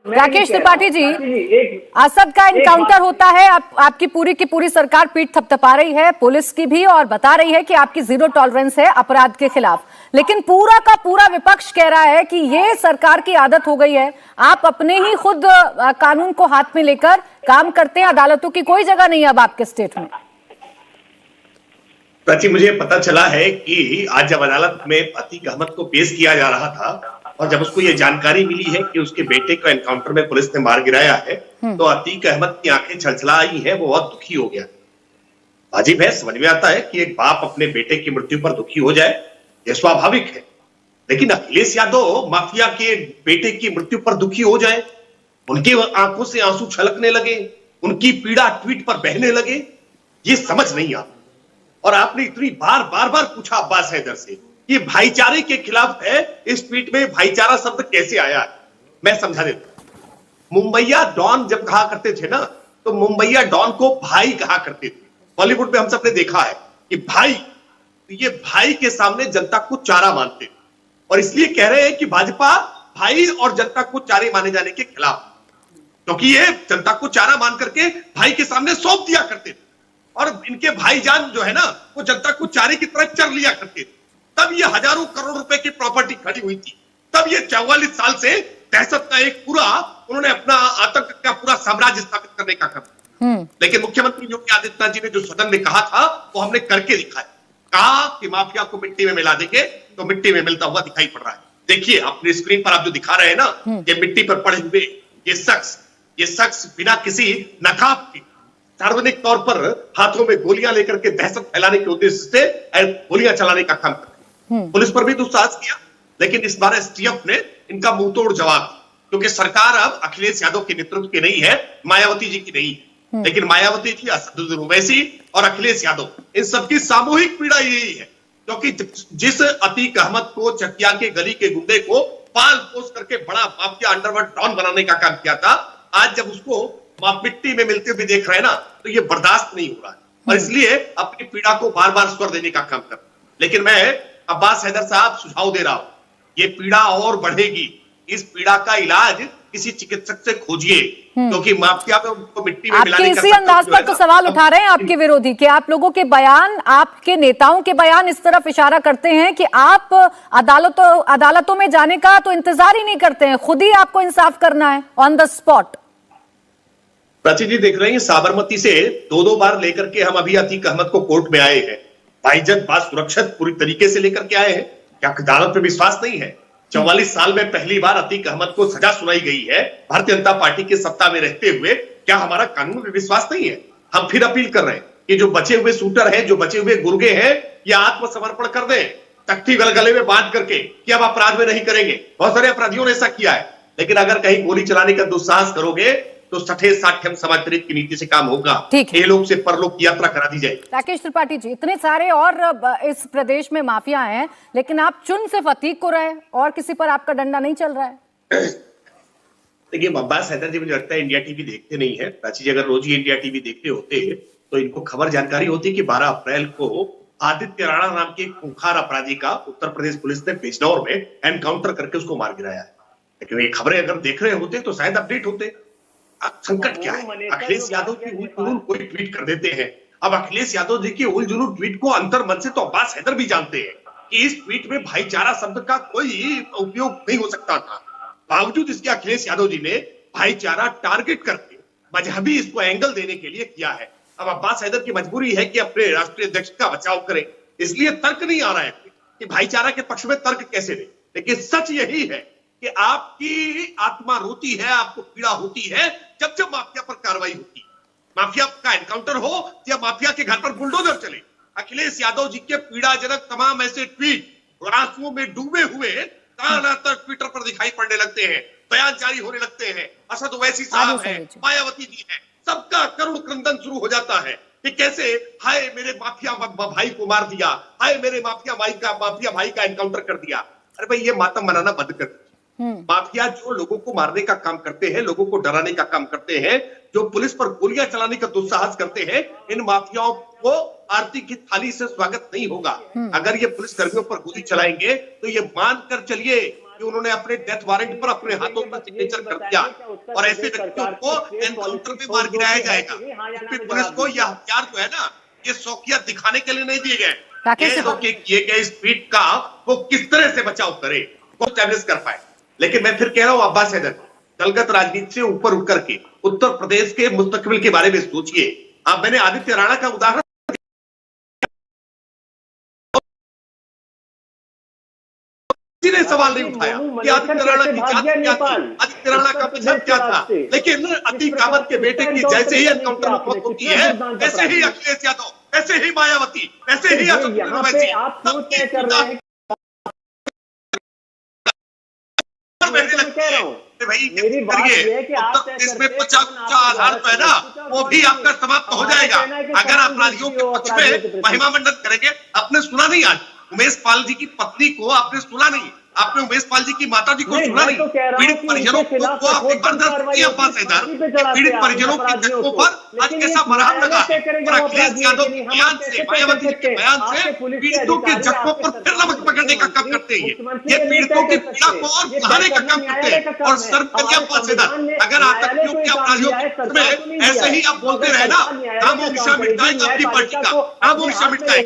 राकेश त्रिपाठी जी, असद का एनकाउंटर होता है, आपकी पूरी की पूरी सरकार पीठ थपथपा रही है, पुलिस की भी, और बता रही है कि आपकी जीरो टॉलरेंस है अपराध के खिलाफ। लेकिन पूरा का पूरा विपक्ष कह रहा है कि ये सरकार की आदत हो गई है, आप अपने ही खुद कानून को हाथ में लेकर काम करते हैं, अदालतों की कोई जगह नहीं है अब आपके स्टेट में। प्राची, मुझे पता चला है कि आज जब अदालत में अतीक अहमद को पेश किया जा रहा था और जब उसको ये जानकारी मिली है कि उसके बेटे को एनकाउंटर में पुलिस ने मार गिराया है, तो अतीक अहमद की आंखें छलछला आई है, वो बहुत दुखी हो गया। वाजिब है, समझ में आता है कि एक बाप अपने बेटे की मृत्यु पर दुखी हो जाए, यह स्वाभाविक है। लेकिन अखिलेश यादव माफिया के बेटे की मृत्यु पर दुखी हो जाए, उनकी आंखों से आंसू छलकने लगे, उनकी पीड़ा ट्वीट पर बहने लगे, ये समझ नहीं आता। और आपने इतनी बार पूछा अब्बास हैदर से, ये भाईचारे के खिलाफ है, इस ट्वीट में भाईचारा शब्द कैसे आया है? मैं समझा देता हूं। मुंबईया डॉन जब कहा करते थे ना, तो मुंबईया डॉन को भाई कहा करते थे। बॉलीवुड में हम सबने देखा है कि भाई, तो ये भाई के सामने जनता को चारा मानते थे, और इसलिए कह रहे हैं कि भाजपा भाई और जनता को चारे माने जाने के खिलाफ, क्योंकि ये जनता को चारा मान करके भाई के सामने सौंप दिया करते थे, और इनके भाईजान जो है ना, वो जनता को चारे की तरह चर लिया करते थे। तब ये हजारों करोड़ रुपए की प्रॉपर्टी खड़ी हुई थी, तब ये 44 साल से दहशत का एक पूरा, उन्होंने अपना आतंक का पूरा साम्राज्य स्थापित करने का काम। लेकिन मुख्यमंत्री योगी आदित्यनाथ जी ने जो सदन में कहा था, वो हमने करके दिखाया। कहा कि माफिया को मिट्टी में मिला देंगे, तो मिट्टी में मिलता हुआ दिखाई पड़ रहा है। देखिए अपनी स्क्रीन पर आप जो दिखा रहे हैं ना, ये मिट्टी पर पड़े हुए ये शख्स बिना किसी नकाब के सार्वजनिक तौर पर हाथों में गोलियां लेकर के दहशत फैलाने के उद्देश्य से गोलियां चलाने का काम कर, पुलिस पर भी दुस्साहस किया। लेकिन इस बार एसटीएफ ने इनका मुंहतोड़ जवाब दिया, क्योंकि सरकार अब अखिलेश यादव के नेतृत्व की नहीं है, मायावती जी की नहीं है। लेकिन मायावती जी, असदुद्दीन ओवैसी और अखिलेश यादव, इन सबकी सामूहिक पीड़ा यही है। क्योंकि जिस अतीक अहमद को चकिया के गली के गुंडे को पाल पोस करके बड़ा माफिया अंडरवर्ल्ड डॉन बनाने का काम किया था, आज जब उसको मिट्टी में मिलते हुए देख रहे हैं ना, तो ये बर्दाश्त नहीं हो रहा है, और इसलिए अपनी पीड़ा को बार बार स्वर देने का काम कर। लेकिन मैं अब्बास हैदर साहब सुझाव दे रहा हूं, ये पीड़ा और बढ़ेगी, इस पीड़ा का इलाज किसी चिकित्सक से खोजिए, क्योंकि माफिया में उनको मिट्टी में मिलाने का, इसी अंदाज पर तो सवाल उठा रहे हैं आपके विरोधी कि आप लोगों के बयान, आपके नेताओं के बयान इस तरफ इशारा करते हैं कि आप अदालतों में जाने का तो इंतजार ही नहीं करते हैं, खुद ही आपको इंसाफ करना है ऑन द स्पॉट। प्राची जी देख रहे हैं, साबरमती से 2-2 बार लेकर के हम अभी अतीक अहमद को कोर्ट में आए हैं, भाईजान पास सुरक्षित पूरी तरीके से लेकर के आए हैं। क्या अदालत पे विश्वास नहीं है? 44 साल में पहली बार अतीक अहमद को सजा सुनाई गई है भारतीय जनता पार्टी की सत्ता में रहते हुए। क्या हमारा कानून में विश्वास नहीं है? हम फिर अपील कर रहे हैं कि जो बचे हुए शूटर हैं, जो बचे हुए गुर्गे हैं, ये आत्मसमर्पण कर दें, तख्ती गले में बांध करके कि अब अपराध में नहीं करेंगे। बहुत सारे अपराधियों ने ऐसा किया है, लेकिन अगर कहीं गोली चलाने का दुस्साहस करोगे तो 60-60 समाजचरित की नीति से काम होगा। ये लोग से परलोक की यात्रा करा दी जाए। राकेश त्रिपाठी जी, इतने सारे और इस प्रदेश में माफिया हैं, लेकिन आप चुन सिर्फ अतीक को रहे, और किसी पर आपका डंडा नहीं चल रहा है। देखिए अब्बास हैदर जी, मुझे लगता है इंडिया टीवी देखते नहीं है। प्राची जी अगर रोज ही इंडिया टीवी देखते होते तो इनको खबर जानकारी होती कि 12 अप्रैल को आदित्य राणा नाम के खूंखार अपराधी का उत्तर प्रदेश पुलिस ने बिजनौर में एनकाउंटर करके उसको मार गिराया है। लेकिन ये खबरें अगर देख रहे होते तो शायद अपडेट होते। संकट क्या है? अखिलेश यादव की उलझुल कोई ट्वीट कर देते हैं। अब अखिलेश यादव जी की उलझुल ट्वीट को अंतर मन से तो अब्बास हैदर भी जानते हैं कि इस ट्वीट में भाईचारा शब्द का कोई उपयोग नहीं हो सकता था। बावजूद इसके अखिलेश यादव जी ने भाईचारा टारगेट करके मजहबी इसको एंगल देने के लिए किया है। अब अब्बास हैदर की मजबूरी है कि अपने राष्ट्रीय अध्यक्ष का बचाव करें, इसलिए तर्क नहीं आ रहा है कि भाईचारा के पक्ष में तर्क कैसे दे। लेकिन सच यही है कि आपकी आत्मा रोती है, आपको पीड़ा होती है जब जब माफिया पर कार्रवाई होती है, माफिया का एनकाउंटर हो या माफिया के घर पर बुलडोजर चले। अखिलेश यादव जी के पीड़ाजनक तमाम ऐसे ट्वीट आंसुओं में डूबे हुए ट्विटर पर दिखाई पड़ने लगते हैं, बयान जारी होने लगते हैं। असद ओवैसी साहब है, मायावती जी है, सबका करुण क्रंदन शुरू हो जाता है कि कैसे हाय मेरे माफिया भाई को मार दिया, हाय मेरे माफिया भाई का एनकाउंटर कर दिया। अरे भाई ये मातम मनाना बंद कर दीजिए। माफिया जो लोगों को मारने का काम करते हैं, लोगों को डराने का काम करते हैं, जो पुलिस पर गोलियां चलाने का दुस्साहस करते हैं, इन माफियाओं को आरती की थाली से स्वागत नहीं होगा। अगर ये पुलिस कर्मियों पर गोली चलाएंगे तो ये मान कर चलिए कि उन्होंने अपने डेथ वारंट पर अपने हाथों पर सिग्नेचर कर दिया और ऐसे व्यक्तियों को एनकाउंटर में मार गिराया जाएगा। फिर पुलिस को यह हथियार जो है ना, ये शौकिया दिखाने के लिए नहीं दिए गए, किए गए इस ट्वीट का वो किस तरह से बचाव करे, वो स्टैब्लिश कर पाए। लेकिन मैं फिर कह रहा हूं अब्बास हैदर, दलगत राजनीति से ऊपर उठ करके उत्तर प्रदेश के मुस्तकबिल के बारे में सोचिए। अब मैंने आदित्य राणा का उदाहरण किसी ने सवाल नहीं उठाया कि आदित्य राणा की जात क्या थी, आदित्य राणा का मजहब क्या था। लेकिन अतीक अहमद के बेटे की जैसे ही एनकाउंटर में मौत होती है, ऐसे ही अखिलेश यादव, ऐसे ही मायावती, ऐसे ही इसमें आधार तो है ना, वो भी आपका समाप्त हो जाएगा अगर अपराधियों के पक्ष में महिमा मंडन करेंगे। आपने सुना नहीं आज उमेश पाल जी की पत्नी को, आपने सुना नहीं, आपने उमेश पाल जी की माता जी को सुना नहीं, पीड़ित परिजनों को आपने बर्दाश्त किया। पीड़ित परिजनों की जगहों पर आज कैसा मरहम लगा और अखिलेश यादव के बयान से, मायावती के बयान से पीड़ितों के जगहों पर फिर नमक पकड़ने का काम करते हैं। ये पीड़ितों की पीड़ा को और बढ़ाने का काम करते हैं। और सर्वकन्या पासेदार अगर आतंकियों के अपराधियों में ऐसे ही आप बोलते रहे ना, नामो निशान मिट जाएगा आपकी पार्टी का, नामो निशान मिट जाएगा।